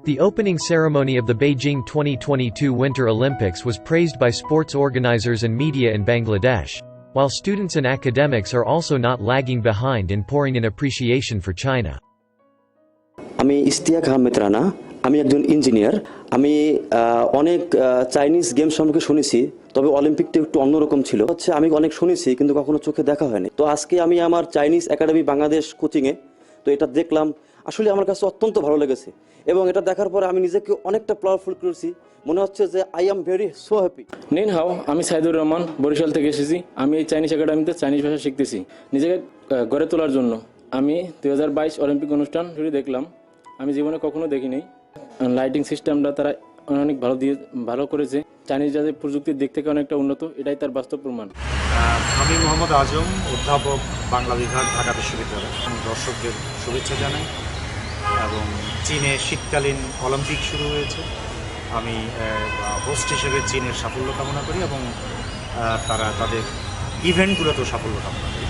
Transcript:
The opening ceremony of the Beijing 2022 Winter Olympics was praised by sports organizers and media in Bangladesh, while students and academics are also not lagging behind in pouring in appreciation for China. আমি ইশতিয়াক আহমেদ রানা, আমি একজন engineer. আমি অনেক Chinese game সম্পর্কে শুনেছি, তবে অলিম্পিকটা একটু অন্যরকম ছিল। আমি অনেক শুনেছি কিন্তু কখনো চোখে দেখা হয়নি। তো আজকে আমি আমার চাইনিজ একাডেমি বাংলাদেশ কোচিংয়ে তো এটা দেখলাম, আসলে আমার কাছে অত্যন্ত ভালো লেগেছে এবং এটা দেখার পরে আমি নিজেকে অনেকটা পাওয়ারফুল করেছি। মনে হচ্ছে যে I am very so happy. নিন হাও, আমি সাইদুর রহমান, বরিশাল থেকে এসেছি। আমি এই চাইনিজ একাডেমিতে চাইনিজ ভাষা শিখতেছি নিজেকে গড়ে তোলার জন্য। আমি 2022 অলিম্পিক অনুষ্ঠান দেখলাম, আমি জীবনে কখনো দেখিনি। লাইটিং সিস্টেমটা তারা অনেক ভালো করেছে। চাইনিজ যাদের প্রযুক্তির দিক থেকে অনেকটা উন্নত, এটাই তার বাস্তব প্রমাণ। আমি মোহাম্মদ আজম, অধ্যাপক, বাংলা বিভাগ, ঢাকা বিশ্ববিদ্যালয়। দর্শকদের শুভেচ্ছা জানাই এবং চীনে শীতকালীন অলিম্পিক শুরু হয়েছে। আমি হোস্ট হিসেবে চীনের সাফল্য কামনা করি এবং তারা তাদের ইভেন্টগুলোতেও সাফল্য কামনা করি।